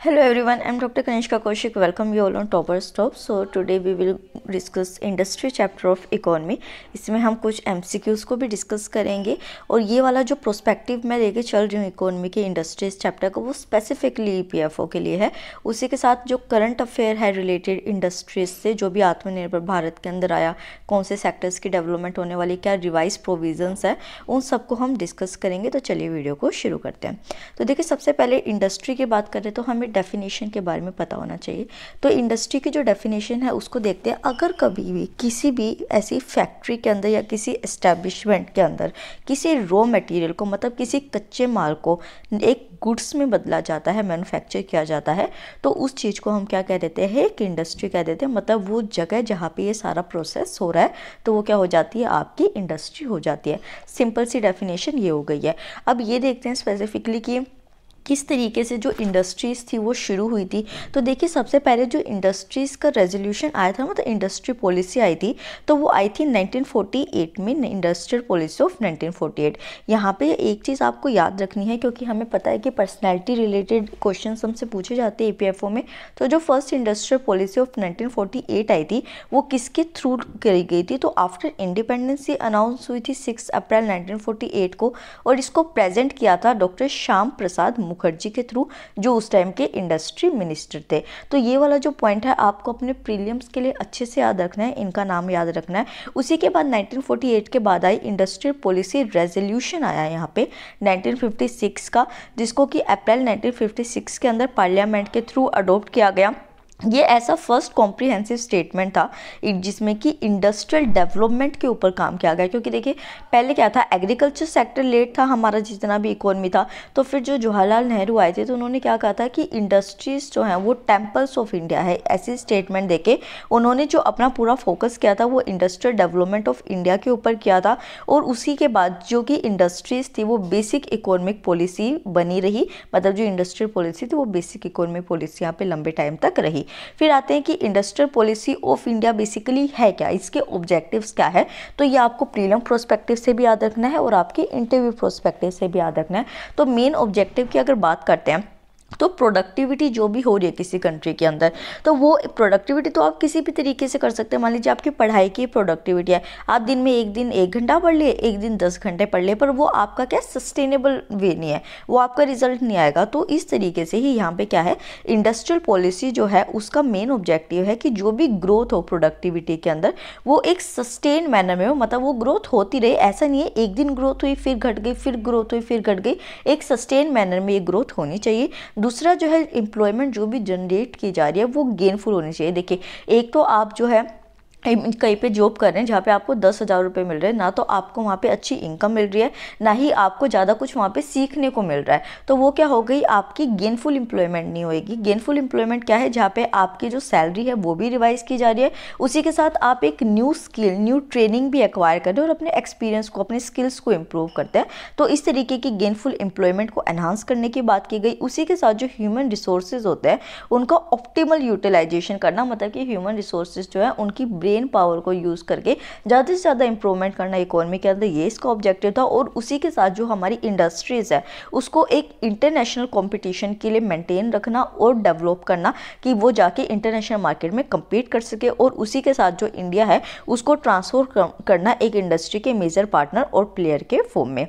Hello everyone, I'm Dr. Kanishka Kaushik. Welcome you all on Topper's Top. So today we will discuss industry chapter of economy. इसमें हम कुछ MCQs को भी discuss करेंगे और ये वाला जो प्रोस्पेक्टिव मैं लेके चल रही हूँ इकोनॉमी के इंडस्ट्रीज चैप्टर का वो स्पेसिफिकली EPFO के लिए है। उसी के साथ जो करंट अफेयर है रिलेटेड इंडस्ट्रीज से, जो भी आत्मनिर्भर भारत के अंदर आया, कौन से सेक्टर्स की डेवलपमेंट होने वाली, क्या रिवाइज प्रोविजंस है, उन सबको हम डिस्कस करेंगे। तो चलिए वीडियो को शुरू करते हैं। तो देखिए, सबसे पहले इंडस्ट्री की बात करें तो हमें डेफिनेशन के बारे में पता होना चाहिए। तो इंडस्ट्री की जो डेफिनेशन है उसको देखते हैं। अगर कभी भी किसी भी ऐसी फैक्ट्री के अंदर या किसी एस्टेब्लिशमेंट के अंदर किसी रॉ मटेरियल को, मतलब किसी कच्चे माल को एक गुड्स में बदला जाता है, मैन्युफैक्चर किया जाता है, तो उस चीज़ को हम क्या कह देते हैं? एक इंडस्ट्री कह देते हैं। मतलब वो जगह जहाँ पे ये सारा प्रोसेस हो रहा है तो वो क्या हो जाती है? आपकी इंडस्ट्री हो जाती है। सिंपल सी डेफिनेशन ये हो गई है। अब ये देखते हैं स्पेसिफिकली कि किस तरीके से जो इंडस्ट्रीज़ थी वो शुरू हुई थी। तो देखिए, सबसे पहले जो इंडस्ट्रीज़ का रेजोल्यूशन आया था, मतलब इंडस्ट्री पॉलिसी आई थी, तो वो आई थी 1948 में, इंडस्ट्रियल पॉलिसी ऑफ 1948। यहाँ पे एक चीज़ आपको याद रखनी है, क्योंकि हमें पता है कि पर्सनैलिटी रिलेटेड क्वेश्चन हमसे पूछे जाते हैं EPFO में। तो जो फर्स्ट इंडस्ट्रियल पॉलिसी ऑफ 1948 आई थी वो किसके थ्रू करी गई थी? तो आफ्टर इंडिपेंडेंस ये अनाउंस हुई थी 6 अप्रैल 1948 को, और इसको प्रेजेंट किया था डॉक्टर श्याम प्रसाद मुखर्जी के थ्रू, जो उस टाइम के इंडस्ट्री मिनिस्टर थे। तो ये वाला जो पॉइंट है आपको अपने प्रीलिम्स के लिए अच्छे से याद रखना है, इनका नाम याद रखना है। उसी के बाद 1948 के बाद आई इंडस्ट्रियल पॉलिसी रेजोल्यूशन आया यहाँ पे 1956 का, जिसको कि अप्रैल 1956 के अंदर पार्लियामेंट के थ्रू अडॉप्ट किया गया। ये ऐसा फर्स्ट कॉम्प्रिहेंसिव स्टेटमेंट था जिसमें कि इंडस्ट्रियल डेवलपमेंट के ऊपर काम किया गया। क्योंकि देखिए, पहले क्या था, एग्रीकल्चर सेक्टर लेट था हमारा जितना भी इकोनॉमी था। तो फिर जो जवाहरलाल नेहरू आए थे तो उन्होंने क्या कहा था कि इंडस्ट्रीज जो हैं वो टेम्पल्स ऑफ इंडिया है, ऐसी स्टेटमेंट देके उन्होंने जो अपना पूरा फोकस किया था वो इंडस्ट्रियल डेवलपमेंट ऑफ इंडिया के ऊपर किया था। और उसी के बाद जो कि इंडस्ट्रीज थी वो बेसिक इकोनॉमिक पॉलिसी बनी रही। मतलब जो इंडस्ट्रियल पॉलिसी थी वो बेसिक इकोनॉमिक पॉलिसी यहाँ पे लंबे टाइम तक रही। फिर आते हैं कि industrial policy of India basically है क्या, इसके ऑब्जेक्टिव्स क्या है। तो ये आपको प्रीलिम प्रोस्पेक्टिव से भी याद रखना है और आपकी इंटरव्यू प्रोस्पेक्टिव से भी याद रखना है। तो मेन ऑब्जेक्टिव की अगर बात करते हैं तो प्रोडक्टिविटी जो भी हो रही है किसी कंट्री के अंदर, तो वो प्रोडक्टिविटी तो आप किसी भी तरीके से कर सकते हैं। मान लीजिए आपकी पढ़ाई की प्रोडक्टिविटी है, आप दिन में एक दिन 1 घंटा पढ़ लिए, एक दिन 10 घंटे पढ़ लिए, पर वो आपका क्या सस्टेनेबल वे नहीं है, वो आपका रिजल्ट नहीं आएगा। तो इस तरीके से ही यहाँ पे क्या है, इंडस्ट्रियल पॉलिसी जो है उसका मेन ऑब्जेक्टिव है कि जो भी ग्रोथ हो प्रोडक्टिविटी के अंदर वो एक सस्टेन मैनर में हो। मतलब वो ग्रोथ होती रहे, ऐसा नहीं है एक दिन ग्रोथ हुई फिर घट गई, फिर ग्रोथ हुई फिर घट गई, एक सस्टेन मैनर में ये ग्रोथ होनी चाहिए। दूसरा जो है, एम्प्लॉयमेंट जो भी जनरेट की जा रही है वो गेनफुल होनी चाहिए। देखिए, एक तो आप जो है कहीं पे जॉब कर रहे हैं जहाँ पे आपको 10,000 रुपये मिल रहे हैं, ना तो आपको वहाँ पे अच्छी इनकम मिल रही है, ना ही आपको ज़्यादा कुछ वहाँ पे सीखने को मिल रहा है। तो वो क्या हो गई, आपकी गेनफुल एम्प्लॉयमेंट नहीं होएगी। गेनफुल एम्प्लॉयमेंट क्या है, जहाँ पे आपकी जो सैलरी है वो भी रिवाइज की जा रही है, उसी के साथ आप एक न्यू स्किल, न्यू ट्रेनिंग भी एक्वायर कर रहे हैं और अपने एक्सपीरियंस को, अपने स्किल्स को इम्प्रूव करते हैं। तो इस तरीके की गेनफुल एम्प्लॉयमेंट को एनहांस करने की बात की गई। उसी के साथ जो ह्यूमन रिसोर्सेज होते हैं उनका ऑप्टिमल यूटिलाइजेशन करना, मतलब कि ह्यूमन रिसोर्सेज जो है उनकी ब्रेन पावर को यूज करके ज़्यादा से ज़्यादा इंप्रूवमेंट करना इकोनॉमी के अंदर, ये इसका ऑब्जेक्टिव था। और उसी के साथ जो हमारी इंडस्ट्रीज है उसको एक इंटरनेशनल कंपटीशन के लिए मेंटेन रखना और डेवलप करना कि वो जाके इंटरनेशनल मार्केट में compete कर सके। और उसी के साथ जो इंडिया है उसको ट्रांसफॉर्म करना एक इंडस्ट्री के मेजर पार्टनर और प्लेयर के फॉर्म में।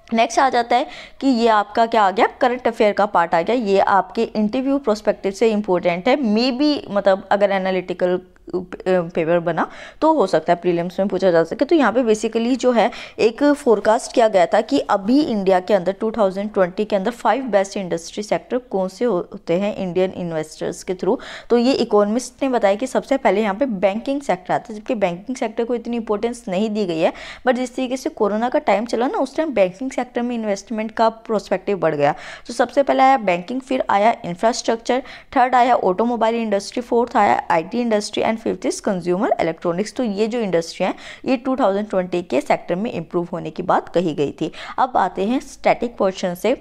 नेक्स्ट आ जाता है कि ये आपका क्या आ गया, करंट अफेयर का पार्ट आ गया। ये आपके इंटरव्यू प्रोस्पेक्टिव से इंपॉर्टेंट है। मे बी मतलब अगर एनालिटिकल पेपर बना तो हो सकता है प्रीलिम्स में पूछा जा सके। तो यहाँ पे बेसिकली जो है एक फोरकास्ट किया गया था कि अभी इंडिया के अंदर 2020 के अंदर 5 बेस्ट इंडस्ट्री सेक्टर कौन से होते हैं इंडियन इन्वेस्टर्स के थ्रू। तो ये इकोनॉमिस्ट ने बताया कि सबसे पहले यहाँ पे बैंकिंग सेक्टर आता है, जबकि बैंकिंग सेक्टर को इतनी इंपॉर्टेंस नहीं दी गई है। बट जिस तरीके से कोरोना का टाइम चला ना, उस टाइम बैंकिंग सेक्टर में इन्वेस्टमेंट का प्रोस्पेक्टिव बढ़ गया। तो सबसे पहले आया बैंकिंग, फिर आया इंफ्रास्ट्रक्चर, थर्ड आया ऑटोमोबाइल इंडस्ट्री, फोर्थ आया IT industry and fifth is consumer electronics. तो ये जो इंडस्ट्री है ये 2020 के सेक्टर में इंप्रूव होने की बात कही गई थी। अब आते हैं स्टैटिक पोर्शन से,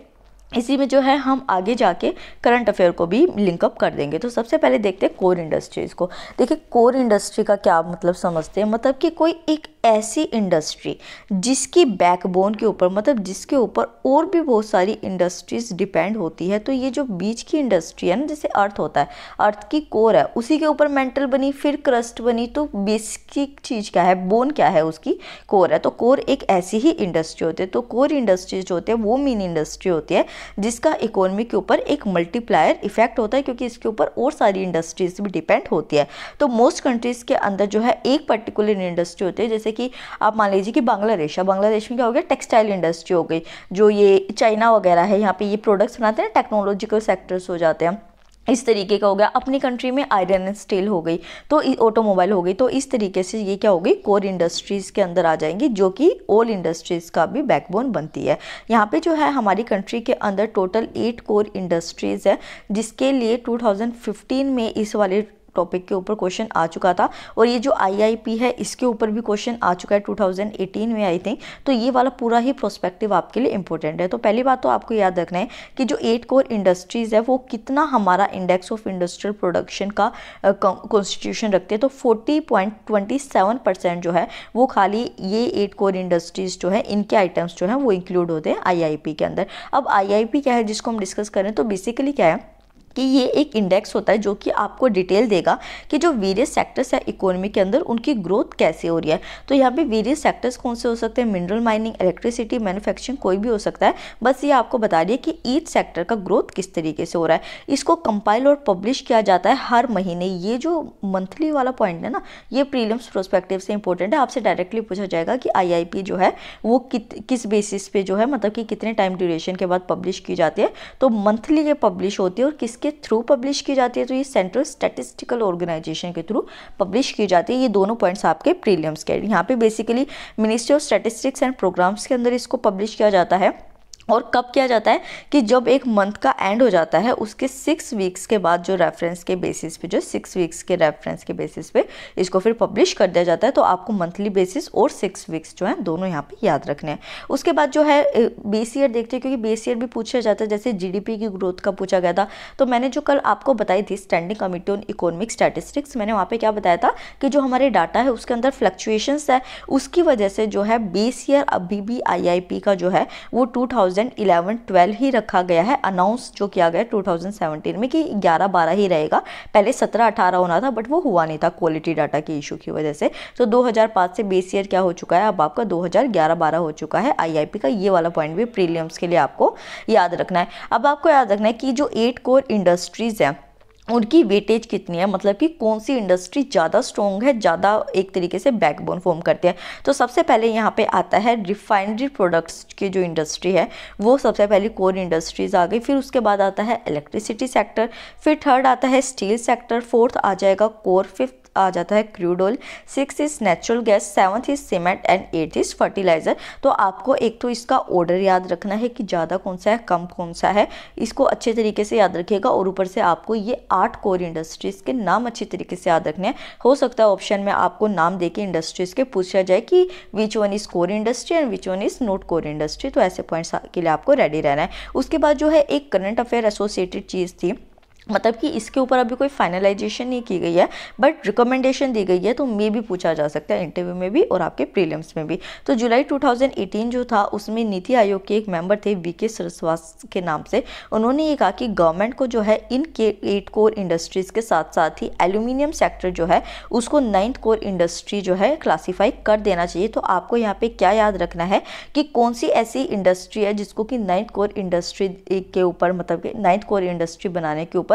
इसी में जो है हम आगे जाके करंट अफेयर को भी लिंकअप कर देंगे। तो सबसे पहले देखते हैं कोर इंडस्ट्रीज़ को। देखिए, कोर इंडस्ट्री का क्या मतलब समझते हैं, मतलब कि कोई एक ऐसी इंडस्ट्री जिसकी बैकबोन के ऊपर, मतलब जिसके ऊपर और भी बहुत सारी इंडस्ट्रीज डिपेंड होती है। तो ये जो बीच की इंडस्ट्री है ना, जैसे अर्थ होता है, अर्थ की कोर है, उसी के ऊपर मेंटल बनी, फिर क्रस्ट बनी, तो बेसिक चीज़ क्या है, बोन क्या है, उसकी कोर है। तो कोर एक ऐसी ही इंडस्ट्री होती है। तो कोर इंडस्ट्रीज जो होते हैं वो मेन इंडस्ट्री होती है जिसका इकोनॉमी के ऊपर एक मल्टीप्लायर इफेक्ट होता है, क्योंकि इसके ऊपर और सारी इंडस्ट्रीज भी डिपेंड होती है। तो मोस्ट कंट्रीज के अंदर जो है एक पर्टिकुलर इंडस्ट्री होती है, जैसे कि आप मान लीजिए कि बांग्लादेश है, बांग्लादेश में क्या हो गया, टेक्सटाइल इंडस्ट्री हो गई। जो ये चाइना वगैरह है, यहाँ पे ये प्रोडक्ट्स बनाते हैं, टेक्नोलॉजिकल सेक्टर्स हो जाते हैं, इस तरीके का हो गया। अपनी कंट्री में आयरन एंड स्टील हो गई, तो ऑटोमोबाइल हो गई। तो इस तरीके से ये क्या हो गई, कोर इंडस्ट्रीज के अंदर आ जाएंगी, जो कि ऑल इंडस्ट्रीज का भी बैकबोन बनती है। यहाँ पे जो है हमारी कंट्री के अंदर टोटल 8 कोर इंडस्ट्रीज है, जिसके लिए 2015 में इस वाले टॉपिक के ऊपर क्वेश्चन आ चुका था। और ये जो IIP है इसके ऊपर भी क्वेश्चन आ चुका है 2018 में आई थिंक। तो ये वाला पूरा ही प्रोस्पेक्टिव आपके लिए इंपॉर्टेंट है। तो पहली बात तो आपको याद रखना है कि जो 8 कोर इंडस्ट्रीज है वो कितना हमारा इंडेक्स ऑफ इंडस्ट्रियल प्रोडक्शन का कॉन्स्टिट्यूशन रखते हैं। तो 40.27% जो है वो खाली ये 8 कोर इंडस्ट्रीज जो है इनके आइटम्स जो है वो इंक्लूड होते हैं IIP के अंदर। अब IIP क्या है जिसको हम डिस्कस करें, तो बेसिकली क्या है कि ये एक इंडेक्स होता है जो कि आपको डिटेल देगा कि जो वेरियस सेक्टर्स है इकोनॉमी के अंदर उनकी ग्रोथ कैसे हो रही है। तो यहाँ पे वेरियस सेक्टर्स कौन से हो सकते हैं, मिनरल माइनिंग, इलेक्ट्रिसिटी, मैन्युफैक्चरिंग, कोई भी हो सकता है। बस ये आपको बता रही है कि ईच सेक्टर का ग्रोथ किस तरीके से हो रहा है। इसको कंपाइल और पब्लिश किया जाता है हर महीने। ये जो मंथली वाला पॉइंट है ना, ये प्रीलिम्स प्रोस्पेक्टिव से इंपॉर्टेंट है। आपसे डायरेक्टली पूछा जाएगा कि IIP जो है वो किस बेसिस पे जो है, मतलब कि कितने टाइम ड्यूरेशन के बाद पब्लिश की जाती है। तो मंथली ये पब्लिश होती है और के थ्रू पब्लिश की जाती है, तो ये सेंट्रल स्टैटिस्टिकल ऑर्गेनाइजेशन के थ्रू पब्लिश की जाती है। ये दोनों पॉइंट्स आपके प्रीलिम्स के। यहाँ पे basically ministry of statistics and programmes के अंदर इसको पब्लिश किया जाता है। और कब किया जाता है कि जब एक मंथ का एंड हो जाता है उसके 6 वीक्स के बाद जो रेफरेंस के बेसिस पे, जो 6 वीक्स के रेफरेंस के बेसिस पे इसको फिर पब्लिश कर दिया जाता है। तो आपको मंथली बेसिस और 6 वीक्स जो है दोनों यहाँ पे याद रखने हैं। उसके बाद जो है बेस ईयर देखते हैं, क्योंकि बेस ईयर भी पूछा जाता है। जैसे GDP की ग्रोथ का पूछा गया था, तो मैंने जो कल आपको बताई थी standing committee on economic statistics, मैंने वहाँ पे क्या बताया था कि जो हमारे डाटा है उसके अंदर फ्लक्चुएशंस है, उसकी वजह से जो है बेस ईयर अभी भी IIP का जो है वो 2011-12 ही रखा गया है। अनाउंस जो किया गया 2017 में कि 11-12 ही रहेगा। पहले 17-18 होना था बट वो हुआ नहीं था क्वालिटी डाटा के इशू की वजह से। तो 2005 से बेस ईयर क्या हो चुका है, अब आपका 2011-12 हो चुका है IIP का। ये वाला पॉइंट भी प्रीलिम्स के लिए आपको याद रखना है। अब आपको याद रखना है कि जो 8 कोर इंडस्ट्रीज है उनकी वेटेज कितनी है, मतलब कि कौन सी इंडस्ट्री ज़्यादा स्ट्रॉन्ग है, ज़्यादा एक तरीके से बैकबोन फॉर्म करते हैं। तो सबसे पहले यहाँ पे आता है रिफाइनरी प्रोडक्ट्स की जो इंडस्ट्री है वो सबसे पहले कोर इंडस्ट्रीज आ गई। फिर उसके बाद आता है इलेक्ट्रिसिटी सेक्टर, फिर थर्ड आता है स्टील सेक्टर, फोर्थ आ जाएगा कोर, फिफ्थ आ जाता है crude oil, 6 is natural gas, 7th is cement and 8th is fertiliser. तो आपको एक तो इसका ऑर्डर याद रखना है कि ज़्यादा कौन सा है, कम कौन सा है, इसको अच्छे तरीके से याद रखिएगा। और ऊपर से आपको ये 8 कोर इंडस्ट्रीज़ के नाम अच्छी तरीके से याद रखने हैं। हो सकता है ऑप्शन में आपको नाम दे के इंडस्ट्रीज़ के पूछा जाए कि which one is core industry and which one is not core industry. तो ऐसे पॉइंट्स के लिए आपको रेडी रहना है। उसके बाद जो है एक करंट अफेयर एसोसिएटेड चीज़ थी, मतलब कि इसके ऊपर अभी कोई फाइनलाइजेशन नहीं की गई है बट रिकमेंडेशन दी गई है, तो मे भी पूछा जा सकता है इंटरव्यू में भी और आपके प्रीलिम्स में भी। तो जुलाई 2018 जो था उसमें नीति आयोग के एक मेंबर थे VK सरस्वास के नाम से। उन्होंने ये कहा कि गवर्नमेंट को जो है इन 8 कोर इंडस्ट्रीज के साथ साथ ही एल्यूमिनियम सेक्टर जो है उसको 9th कोर इंडस्ट्री जो है क्लासीफाई कर देना चाहिए। तो आपको यहाँ पे क्या याद रखना है कि कौन सी ऐसी इंडस्ट्री है जिसको कि 9th कोर इंडस्ट्री के ऊपर, मतलब कि 9th कोर इंडस्ट्री बनाने के ऊपर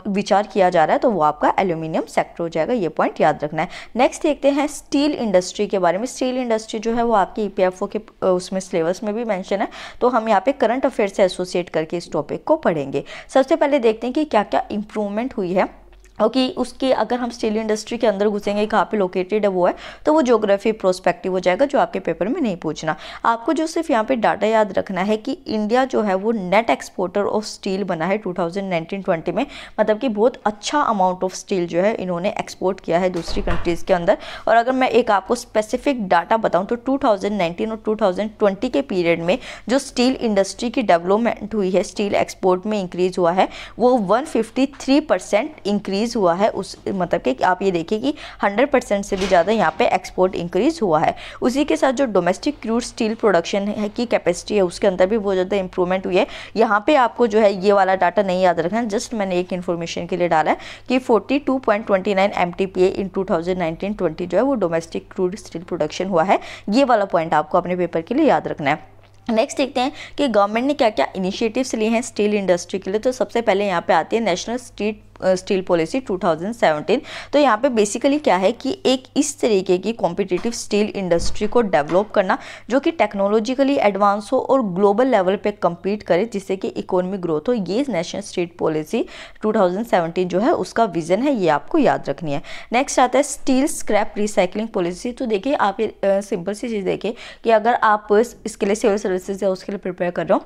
विचार किया जा रहा है, तो वो आपका एल्यूमिनियम सेक्टर हो जाएगा। ये पॉइंट याद रखना है। नेक्स्ट देखते हैं स्टील इंडस्ट्री के बारे में। स्टील इंडस्ट्री जो है वो आपके EPFO के उसमें सिलेबस में भी मेंशन है, तो हम यहाँ पे करंट अफेयर से एसोसिएट करके इस टॉपिक को पढ़ेंगे। सबसे पहले देखते हैं कि क्या क्या इंप्रूवमेंट हुई है। ओके, उसके अगर हम स्टील इंडस्ट्री के अंदर घुसेंगे कहाँ पे लोकेटेड है वो है, तो वो ज्योग्राफी प्रोस्पेक्टिव हो जाएगा जो आपके पेपर में नहीं पूछना। आपको जो सिर्फ यहाँ पे डाटा याद रखना है कि इंडिया जो है वो नेट एक्सपोर्टर ऑफ स्टील बना है 2019-20 में, मतलब कि बहुत अच्छा अमाउंट ऑफ स्टील जो है इन्होंने एक्सपोर्ट किया है दूसरी कंट्रीज़ के अंदर। और अगर मैं एक आपको स्पेसिफिक डाटा बताऊँ तो 2019 और 2020 के पीरियड में जो स्टील इंडस्ट्री की डेवलपमेंट हुई है, स्टील एक्सपोर्ट में इंक्रीज़ हुआ है, वो 153% इंक्रीज इंक्रीज़ हुआ है, उस मतलब कि आप ये देखिए कि 100% से भी ज़्यादा यहाँ पे एक्सपोर्ट इंक्रीज़ हुआ है। उसी के साथ जो डोमेस्टिक क्रूड स्टील प्रोडक्शन है की कैपेसिटी है उसके अंदर भी बहुत ज़्यादा इंप्रूवमेंट हुई है। यहाँ पे आपको जो है ये वाला डाटा नहीं याद रखना, जस्ट मैंने एक इन्फॉर्मेशन के लिए डाला है कि 42.29 MTPA इन 2019-20 जो है वो डोमेस्टिक क्रूड स्टील प्रोडक्शन हुआ है। ये वाला पॉइंट आपको अपने पेपर के लिए याद रखना है। नेक्स्ट देखते हैं कि गवर्नमेंट ने क्या क्या इनिशिएटिव्स लिए हैं स्टील इंडस्ट्री के लिए। तो सबसे पहले यहाँ पे आती है नेशनल स्टील पॉलिसी 2017। तो यहाँ पे बेसिकली क्या है कि एक इस तरीके की कॉम्पिटिटिव स्टील इंडस्ट्री को डेवलप करना जो कि टेक्नोलॉजिकली एडवांस हो और ग्लोबल लेवल पे कम्पीट करे, जिससे कि इकोनॉमिक ग्रोथ हो। ये नेशनल स्टील पॉलिसी 2017 जो है उसका विजन है, ये आपको याद रखनी है। नेक्स्ट आता है स्टील स्क्रैप रिसाइकलिंग पॉलिसी। तो देखिए आप ये सिंपल सी चीज़ देखिए कि अगर आप इसके लिए सिविल सर्विसेज या उसके लिए प्रिपेयर कर रहे हो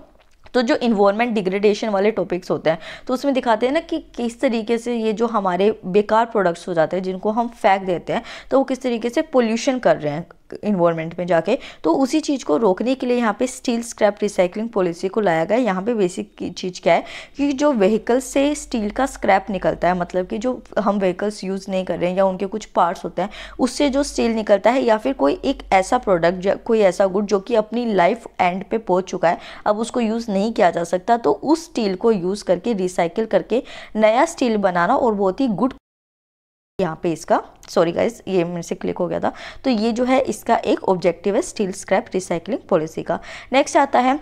तो जो इन्वायरमेंट डिग्रेडेशन वाले टॉपिक्स होते हैं तो उसमें दिखाते हैं ना कि किस तरीके से ये जो हमारे बेकार प्रोडक्ट्स हो जाते हैं जिनको हम फेंक देते हैं तो वो किस तरीके से पोल्यूशन कर रहे हैं इन्वायरमेंट में जाके। तो उसी चीज़ को रोकने के लिए यहाँ पे स्टील स्क्रैप रिसाइकलिंग पॉलिसी को लाया गया। यहाँ पे बेसिक चीज़ क्या है कि जो व्हीकल से स्टील का स्क्रैप निकलता है, मतलब कि जो हम व्हीकल्स यूज़ नहीं कर रहे हैं या उनके कुछ पार्ट्स होते हैं उससे जो स्टील निकलता है, या फिर कोई एक ऐसा प्रोडक्ट कोई ऐसा गुड जो कि अपनी लाइफ एंड पे पहुँच चुका है, अब उसको यूज़ नहीं किया जा सकता, तो उस स्टील को यूज़ करके रिसाइकिल करके नया स्टील बनाना और बहुत ही गुड। यहाँ पे इसका सॉरी गाइस ये मेरे से क्लिक हो गया था। तो ये जो है इसका एक ऑब्जेक्टिव है स्टील स्क्रैप रिसाइकलिंग पॉलिसी का। नेक्स्ट आता है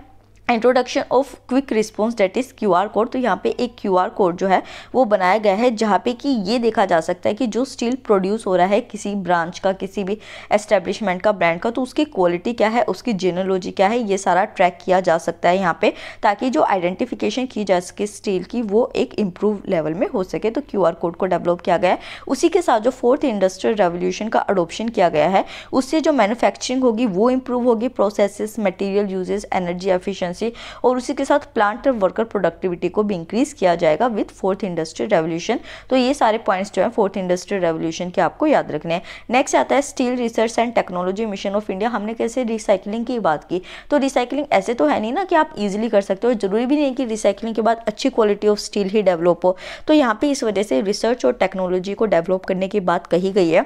introduction of quick response that is QR code. तो यहाँ पे एक QR कोड जो है वो बनाया गया है जहाँ पे कि ये देखा जा सकता है कि जो स्टील प्रोड्यूस हो रहा है किसी ब्रांच का, किसी भी एस्टेब्लिशमेंट का, ब्रांड का, तो उसकी क्वालिटी क्या है, उसकी जेनोलॉजी क्या है, ये सारा ट्रैक किया जा सकता है यहाँ पे, ताकि जो आइडेंटिफिकेशन की जा सके स्टील की वो एक इम्प्रूव लेवल में हो सके। तो QR कोड को डेवलप किया गया है। उसी के साथ जो 4th इंडस्ट्रियल रेवोल्यूशन का अडोप्शन किया गया है उससे जो मैन्युफैक्चरिंग होगी वो इम्प्रूव होगी, processes, material usages, energy efficiency, और उसी के साथ प्लांट और वर्कर प्रोडक्टिविटी को भी इंक्रीज किया जाएगा विद 4th इंडस्ट्रियल रेवोल्यूशन। तो ये सारे पॉइंट्स जो है 4th इंडस्ट्रियल रेवोल्यूशन के आपको याद रखने हैं। नेक्स्ट आता है steel research and technology mission of India. हमने कैसे रिसाइकलिंग की बात की, तो रिसाइकलिंग ऐसे तो है नहीं ना कि आप इजीली कर सकते हो, जरूरी भी नहीं कि रिसाइकलिंग के बाद अच्छी quality of steel he develop हो। तो यहाँ पे इस वजह से रिसर्च और टेक्नोलॉजी को डेवलप करने की बात कही गई है।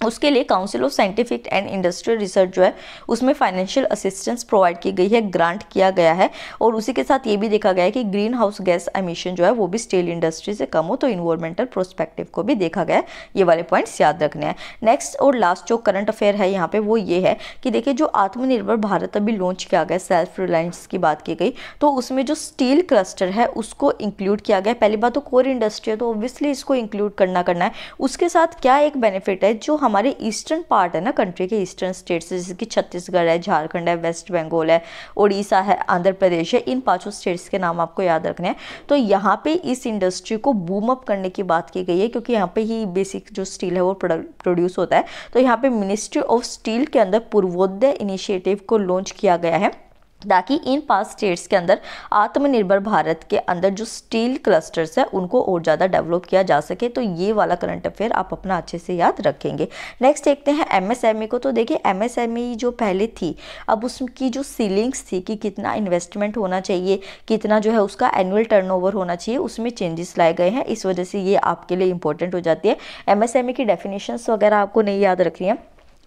उसके लिए council of scientific and industrial research जो है उसमें फाइनेंशियल असिस्टेंस प्रोवाइड की गई है, ग्रांट किया गया है। और उसी के साथ ये भी देखा गया है कि ग्रीन हाउस गैस एमिशन जो है वो भी स्टील इंडस्ट्री से कम हो, तो इन्वायरमेंटल प्रोस्पेक्टिव को भी देखा गया है। ये वाले पॉइंट्स याद रखने हैं। नेक्स्ट और लास्ट जो करंट अफेयर है यहाँ पे वो ये है कि देखिए जो आत्मनिर्भर भारत अभी लॉन्च किया गया, सेल्फ रिलायंस की बात की गई, तो उसमें जो स्टील क्लस्टर है उसको इंक्लूड किया गया। पहली बात तो कोर इंडस्ट्री है तो ऑब्वियसली इसको इंक्लूड करना है। उसके साथ क्या एक बेनिफिट है, जो हमारे ईस्टर्न पार्ट है ना कंट्री के, ईस्टर्न स्टेट्स जैसे कि छत्तीसगढ़ है, झारखंड है, वेस्ट बंगाल है, उड़ीसा है, आंध्र प्रदेश है, इन 5 स्टेट्स के नाम आपको याद रखने हैं। तो यहाँ पे इस इंडस्ट्री को बूम अप करने की बात की गई है क्योंकि यहाँ पे ही बेसिक जो स्टील है वो प्रोड्यूस होता है। तो यहाँ पे मिनिस्ट्री ऑफ स्टील के अंदर पूर्वोदय इनिशिएटिव को लॉन्च किया गया है ताकि इन 5 स्टेट्स के अंदर आत्मनिर्भर भारत के अंदर जो स्टील क्लस्टर्स है उनको और ज़्यादा डेवलप किया जा सके। तो ये वाला करंट अफेयर आप अपना अच्छे से याद रखेंगे। नेक्स्ट देखते हैं MSME को। तो देखिए MSME जो पहले थी अब उसकी जो सीलिंग्स थी कि कितना इन्वेस्टमेंट होना चाहिए, कितना जो है उसका एनुअल टर्नओवर होना चाहिए, उसमें चेंजेस लाए गए हैं। इस वजह से ये आपके लिए इंपॉर्टेंट हो जाती है। MSME की डेफिनेशंस वगैरह आपको नहीं याद रखनी है।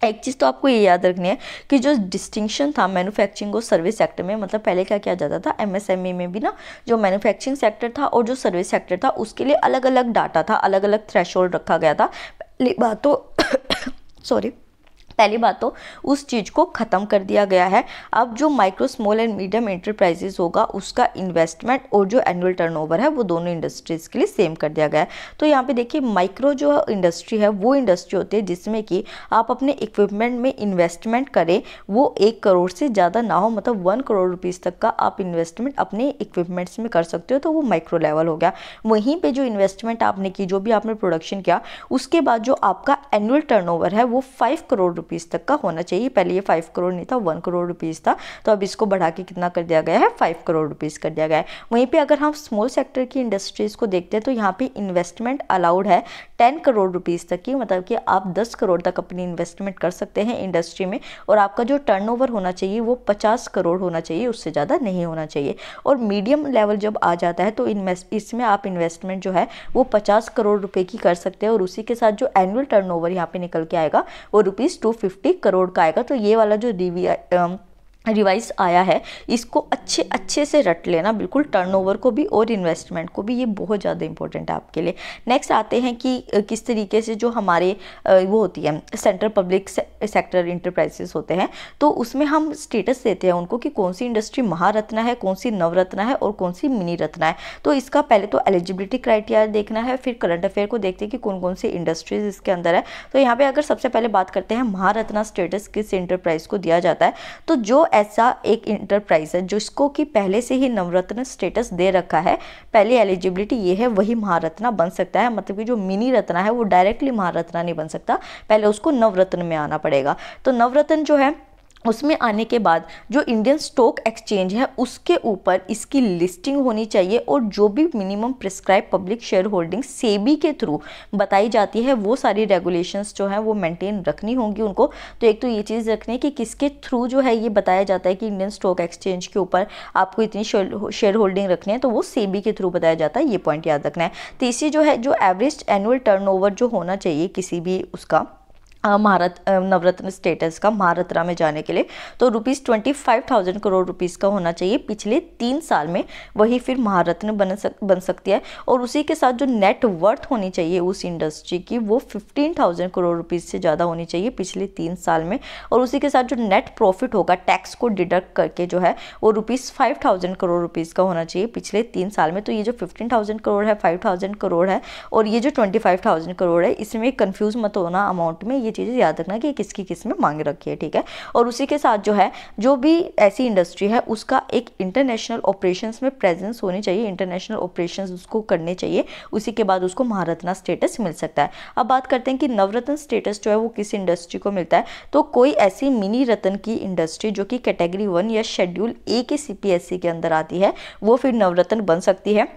एक चीज़ तो आपको ये याद रखनी है कि जो डिस्टिंक्शन था मैन्युफैक्चरिंग और सर्विस सेक्टर में, मतलब पहले क्या किया जाता था MSME में भी ना, जो मैन्युफैक्चरिंग सेक्टर था और जो सर्विस सेक्टर था उसके लिए अलग अलग डाटा था, अलग अलग थ्रेशोल्ड रखा गया था। पहली बात तो पहली बात तो उस चीज़ को ख़त्म कर दिया गया है। अब जो micro small and medium enterprises होगा उसका इन्वेस्टमेंट और जो एनुअल टर्नओवर है वो दोनों इंडस्ट्रीज़ के लिए सेम कर दिया गया है। तो यहाँ पे देखिए माइक्रो जो इंडस्ट्री है वो इंडस्ट्री होती है जिसमें कि आप अपने इक्विपमेंट में इन्वेस्टमेंट करें वो 1 करोड़ से ज़्यादा ना हो, मतलब 1 करोड़ रुपीज़ तक का आप इन्वेस्टमेंट अपने इक्विपमेंट्स में कर सकते हो, तो वो माइक्रो लेवल हो गया। वहीं पर जो इन्वेस्टमेंट आपने की, जो भी आपने प्रोडक्शन किया, उसके बाद जो आपका एनुअल टर्नओवर है वो 5 करोड़ रुपीज़ तक का होना चाहिए। पहले ये 5 करोड़ नहीं था, 1 करोड़ रुपीज़ था, तो अब इसको बढ़ा के कितना कर दिया गया है, 5 करोड़ रुपीज़ कर दिया गया है। वहीं पे अगर हम स्मॉल सेक्टर की इंडस्ट्रीज़ को देखते हैं तो यहाँ पे इन्वेस्टमेंट अलाउड है 10 करोड़ रुपीज़ तक की, मतलब कि आप 10 करोड़ तक अपनी इन्वेस्टमेंट कर सकते हैं इंडस्ट्री में, और आपका जो टर्नओवर होना चाहिए वो 50 करोड़ होना चाहिए, उससे ज़्यादा नहीं होना चाहिए। और मीडियम लेवल जब आ जाता है तो इसमें आप इन्वेस्टमेंट जो है वो 50 करोड़ रुपए की कर सकते हैं, और उसी के साथ जो एनुअल टर्नओवर यहाँ पे निकल के आएगा वो ₹250 करोड़ का आएगा। तो ये वाला जो रिवाइज आया है इसको अच्छे से रट लेना, बिल्कुल टर्नओवर को भी और इन्वेस्टमेंट को भी, ये बहुत ज़्यादा इंपॉर्टेंट है आपके लिए। नेक्स्ट आते हैं कि किस तरीके से जो हमारे वो होती है सेंट्रल पब्लिक सेक्टर इंटरप्राइजेस होते हैं, तो उसमें हम स्टेटस देते हैं उनको कि कौन सी इंडस्ट्री महारत्न है, कौन सी नवरत्न है और कौन सी मिनी रत्न है। तो इसका पहले तो एलिजिबिलिटी क्राइटेरिया देखना है, फिर करंट अफेयर को देखते हैं कि कौन कौन सी इंडस्ट्रीज इसके अंदर है। तो यहाँ पे अगर सबसे पहले बात करते हैं महारत्ना स्टेटस किस इंटरप्राइज को दिया जाता है, तो जो ऐसा एक इंटरप्राइज है जिसको कि पहले से ही नवरत्न स्टेटस दे रखा है, पहली एलिजिबिलिटी ये है, वही महारत्ना बन सकता है। मतलब कि जो मिनी रत्ना है वो डायरेक्टली महारत्ना नहीं बन सकता, पहले उसको नवरत्न में आना पड़ेगा। तो नवरत्न जो है उसमें आने के बाद जो इंडियन स्टॉक एक्सचेंज है उसके ऊपर इसकी लिस्टिंग होनी चाहिए, और जो भी minimum prescribe public share holding SEBI के थ्रू बताई जाती है वो सारी रेगुलेशंस जो हैं वो मेंटेन रखनी होंगी उनको। तो एक तो ये चीज़ रखनी है कि किसके थ्रू जो है ये बताया जाता है कि इंडियन स्टॉक एक्सचेंज के ऊपर आपको इतनी शेयर होल्डिंग रखनी है, तो वो सेबी के थ्रू बताया जाता है, ये पॉइंट याद रखना है। तीसरी जो है, जो एवरेज एनुअल टर्नओवर जो होना चाहिए किसी भी उसका नवरत्न स्टेटस का महारत्ना में जाने के लिए, तो ₹25,000 करोड़ रुपीज़ का होना चाहिए पिछले 3 साल में, वही फिर महारत्न बन सकती है। और उसी के साथ जो नेट वर्थ होनी चाहिए उस इंडस्ट्री की वो 15,000 करोड़ रुपीज़ से ज़्यादा होनी चाहिए पिछले 3 साल में। और उसी के साथ जो नेट प्रॉफिट होगा टैक्स को डिडक्ट करके जो है वो ₹5,000 करोड़ रुपीज़ का होना चाहिए पिछले 3 साल में। तो ये जो 15,000 करोड़ है, 5,000 करोड़ है और ये जो 25,000 करोड़ है, इसमें कंफ्यूज मत होना अमाउंट में, चीज़ें याद रखना कि किसकी किस में मांग रखी है, ठीक है। और उसी के साथ जो है, जो भी ऐसी इंडस्ट्री है उसका एक इंटरनेशनल ऑपरेशंस में प्रेजेंस होनी चाहिए, इंटरनेशनल ऑपरेशंस उसको करने चाहिए, उसी के बाद उसको महारत्ना स्टेटस मिल सकता है। अब बात करते हैं कि नवरत्न स्टेटस जो है वो किस इंडस्ट्री को मिलता है, तो कोई ऐसी मिनी रत्न की इंडस्ट्री जो कि कैटेगरी 1 या शेड्यूल ए के CPSE के अंदर आती है वो फिर नवरत्न बन सकती है।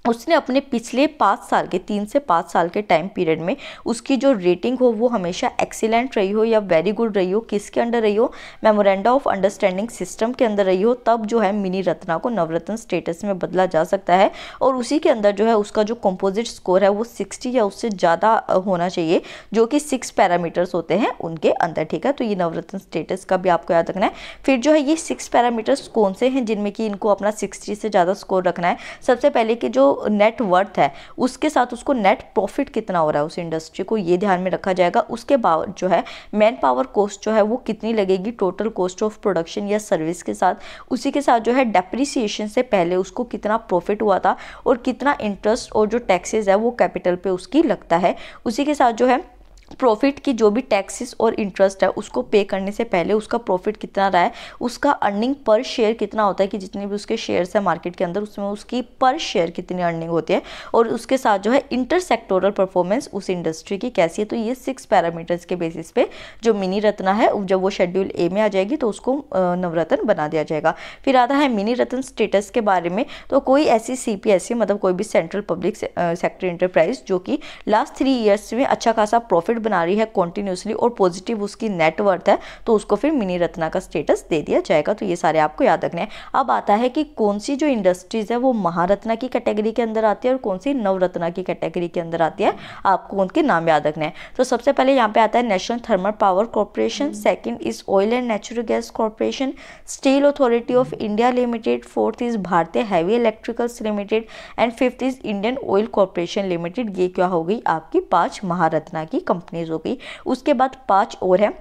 उसने अपने पिछले 5 साल के 3 से 5 साल के टाइम पीरियड में उसकी जो रेटिंग हो वो हमेशा एक्सीलेंट रही हो या वेरी गुड रही हो, किसके अंडर रही हो, मेमोरेंडम ऑफ अंडरस्टैंडिंग सिस्टम के अंदर रही हो, तब जो है मिनी रत्ना को नवरत्न स्टेटस में बदला जा सकता है। और उसी के अंदर जो है उसका जो कंपोजिट स्कोर है वो 60 या उससे ज़्यादा होना चाहिए, जो कि 6 पैरामीटर्स होते हैं उनके अंदर, ठीक है। तो ये नवरत्न स्टेटस का भी आपको याद रखना है। फिर जो है ये 6 पैरामीटर्स कौन से हैं जिनमें कि इनको अपना 60 से ज़्यादा स्कोर रखना है। सबसे पहले कि जो नेट वर्थ है उसके साथ उसको नेट प्रॉफिट कितना हो रहा है उस इंडस्ट्री को, ये ध्यान में रखा जाएगा। उसके बाद जो है मैन पावर कॉस्ट जो है वो कितनी लगेगी टोटल कॉस्ट ऑफ प्रोडक्शन या सर्विस के साथ। उसी के साथ जो है डेप्रिसिएशन से पहले उसको कितना प्रॉफिट हुआ था और कितना इंटरेस्ट और जो टैक्सेस है वो कैपिटल पे उसकी लगता है। उसी के साथ जो है प्रॉफिट की जो भी टैक्सेस और इंटरेस्ट है उसको पे करने से पहले उसका प्रॉफिट कितना रहा है, उसका अर्निंग पर शेयर कितना होता है कि जितने भी उसके शेयर्स है मार्केट के अंदर उसमें उसकी पर शेयर कितनी अर्निंग होती है। और उसके साथ जो है इंटर सेक्टोरल परफॉर्मेंस उस इंडस्ट्री की कैसी है। तो ये 6 पैरामीटर्स के बेसिस पे जो मिनी रत्ना है जब वो शेड्यूल ए में आ जाएगी तो उसको नवरत्न बना दिया जाएगा। फिर आता है मिनी रत्न स्टेटस के बारे में, तो कोई ऐसी CPSE मतलब कोई भी सेंट्रल पब्लिक सेक्टर इंटरप्राइज जो कि लास्ट 3 ईयर्स में अच्छा खासा प्रॉफिट बना रही है कंटिन्यूसली और पॉजिटिव उसकी नेटवर्थ है, तो उसको फिर मिनी रत्ना का स्टेटस दे दिया जाएगा। तो ये सारे आपको याद रखने हैं। अब आता है कि कौन सी जो इंडस्ट्रीज है वो महारत्ना की कैटेगरी के अंदर आती है और कौन सी नवरत्ना की कैटेगरी के अंदर आती है, आपको उनके नाम याद रखने हैं। तो सबसे पहले यहाँ पे आता है national thermal power corporation, second is oil and natural gas corporation, steel authority of India limited, fourth is Bharatiya heavy electricals limited and fifth is Indian oil corporation limited. ये क्या हो गई आपकी 5 महारत्ना की कंपनीज हो गई। उसके बाद 5 और है।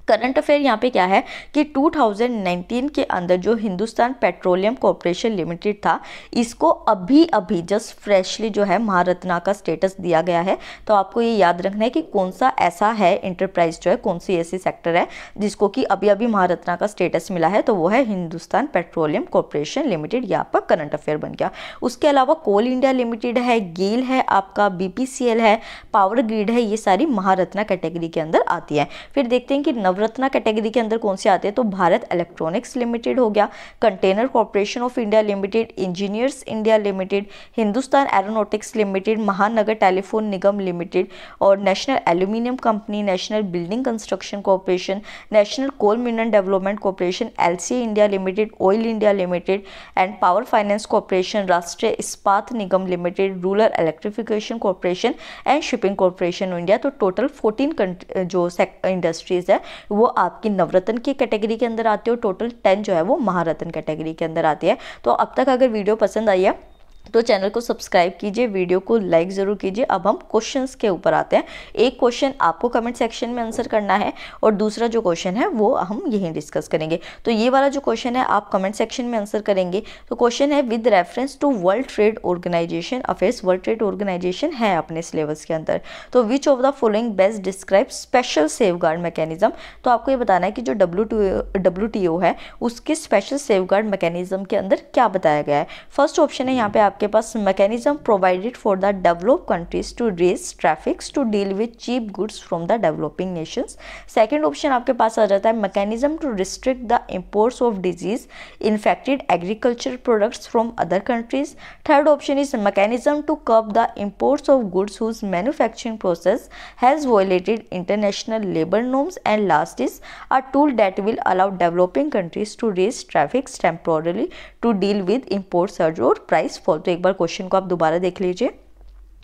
करंट अफेयर यहाँ पे क्या है कि 2019 के अंदर जो हिंदुस्तान पेट्रोलियम कॉर्पोरेशन लिमिटेड था इसको अभी जस्ट फ्रेशली जो है महारत्ना का स्टेटस दिया गया है। तो आपको ये याद रखना है कि कौन सा ऐसा है इंटरप्राइज जो है, कौन सी ऐसी सेक्टर है जिसको कि अभी महारत्ना का स्टेटस मिला है, तो वो है हिंदुस्तान पेट्रोलियम कॉर्पोरेशन लिमिटेड। ये आपका करंट अफेयर बन गया। उसके अलावा कोल इंडिया लिमिटेड है, गेल है, आपका BPCL है, पावर ग्रिड है, ये सारी महारत्ना कैटेगरी के अंदर आती है। फिर देखते हैं कि नवरत्ना कैटेगरी के अंदर कौन से आते हैं, तो भारत इलेक्ट्रॉनिक्स लिमिटेड हो गया, container corporation of India limited, engineers India limited, Hindustan aeronautics limited, Mahanagar telephone Nigam limited और national aluminium company, national building construction corporation, national coal mineral development corporation, LC India limited, oil India limited and power finance corporation, Rashtriya Ispat Nigam limited, rural electrification corporation and shipping corporation India. तो total 14 जो industries है वो आपकी नवरत्न की category के अंदर आती है और टोटल 10 जो है वो महारत्न कैटेगरी के अंदर आती है। तो अब तक अगर वीडियो पसंद आई है तो चैनल को सब्सक्राइब कीजिए, वीडियो को लाइक ज़रूर कीजिए। अब हम क्वेश्चंस के ऊपर आते हैं। एक क्वेश्चन आपको कमेंट सेक्शन में आंसर करना है और दूसरा जो क्वेश्चन है वो हम यहीं डिस्कस करेंगे। तो ये वाला जो क्वेश्चन है आप कमेंट सेक्शन में आंसर करेंगे। तो क्वेश्चन है with reference to world trade organisation affairs, world trade organisation है अपने सिलेबस के अंदर, तो which of the following best describe special safeguard mechanism. तो आपको ये बताना है कि जो WTO है उसके स्पेशल सेफगार्ड मैकेनिज्म के अंदर क्या बताया गया है। फर्स्ट ऑप्शन है यहाँ पे आपके पास mechanism provided for the developed countries to raise traffics to deal with cheap goods from the developing nations। Second option आपके पास आ जाता है mechanism to restrict the imports of disease infected agricultural products from other countries। Third option is mechanism to curb the imports of goods whose manufacturing process has violated international labor norms। and last is a tool that will allow developing countries to raise traffics temporarily to deal with import surge और price fall। तो एक बार question को आप दोबारा देख लीजिए,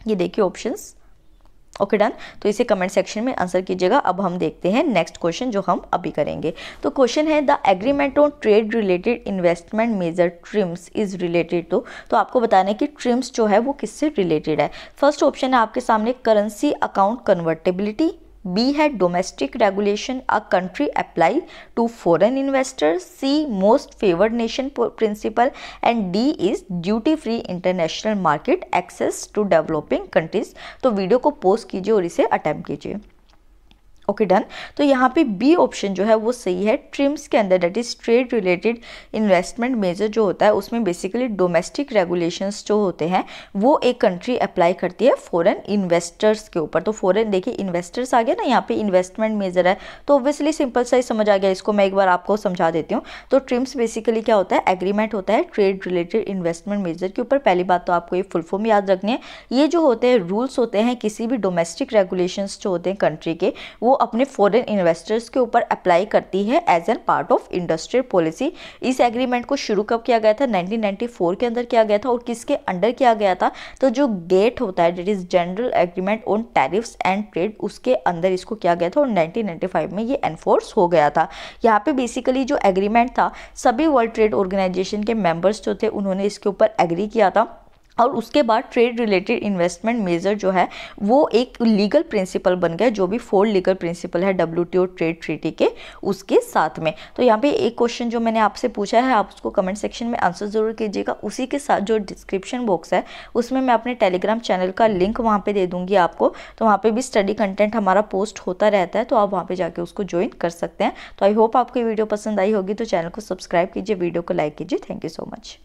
ये देखिए ऑप्शंस। ओके डन, तो इसे कमेंट सेक्शन में आंसर कीजिएगा। अब हम देखते हैं नेक्स्ट क्वेश्चन जो हम अभी करेंगे। तो क्वेश्चन है the agreement on trade related investment measure TRIMS is related to. तो आपको बताना है कि ट्रिम्स जो है वो किससे रिलेटेड है। फर्स्ट ऑप्शन है आपके सामने करेंसी अकाउंट कन्वर्टेबिलिटी, B है domestic regulation a country apply to foreign investors, C most favoured nation principle and D is duty free international market access to developing countries. तो video को pause कीजिए और इसे attempt कीजिए। Okay done, तो यहाँ पे बी ऑप्शन जो है वो सही है। ट्रिम्स के अंदर that is trade related investment major जो होता है उसमें बेसिकली डोमेस्टिक रेगुलेशंस जो होते हैं वो एक कंट्री अप्लाई करती है फॉरेन इन्वेस्टर्स के ऊपर। तो फॉरेन देखिए इन्वेस्टर्स आ गया ना, यहाँ पे इन्वेस्टमेंट मेजर है तो ऑब्वियसली सिंपल सा ही समझ आ गया। इसको मैं एक बार आपको समझा देती हूँ। तो ट्रिम्स बेसिकली क्या होता है, एग्रीमेंट होता है ट्रेड रिलेटेड इन्वेस्टमेंट मेजर के ऊपर। पहली बात तो आपको ये फुल फॉर्म याद रखनी है। ये जो होते हैं रूल्स होते हैं किसी भी डोमेस्टिक रेगुलेशंस जो होते हैं कंट्री के वो अपने फॉरेन इन्वेस्टर्स के ऊपर अप्लाई करती है as an part of industrial policy. इस एग्रीमेंट को शुरू कब किया गया था, 1994 के अंदर किया गया था। और किसके अंडर किया गया था, तो जो गेट होता है that is general agreement on tariffs and trade, उसके अंदर इसको किया गया था और 1995 में ये एनफोर्स हो गया था। यहाँ पे बेसिकली जो एग्रीमेंट था सभी वर्ल्ड ट्रेड ऑर्गेनाइजेशन के मेंबर्स जो थे उन्होंने इसके ऊपर एग्री किया था और उसके बाद ट्रेड रिलेटेड इन्वेस्टमेंट मेजर जो है वो एक लीगल प्रिंसिपल बन गया, जो भी 4 लीगल प्रिंसिपल है WTO ट्रेड ट्रीटी के उसके साथ में। तो यहाँ पे एक क्वेश्चन जो मैंने आपसे पूछा है आप उसको कमेंट सेक्शन में आंसर जरूर कीजिएगा। उसी के साथ जो डिस्क्रिप्शन बॉक्स है उसमें मैं अपने टेलीग्राम चैनल का लिंक वहाँ पर दे दूँगी आपको। तो वहाँ पर भी स्टडी कंटेंट हमारा पोस्ट होता रहता है, तो आप वहाँ पर जाके उसको ज्वाइन कर सकते हैं। तो आई होप आपको ये वीडियो पसंद आई होगी, तो चैनल को सब्सक्राइब कीजिए, वीडियो को लाइक कीजिए। Thank you so much.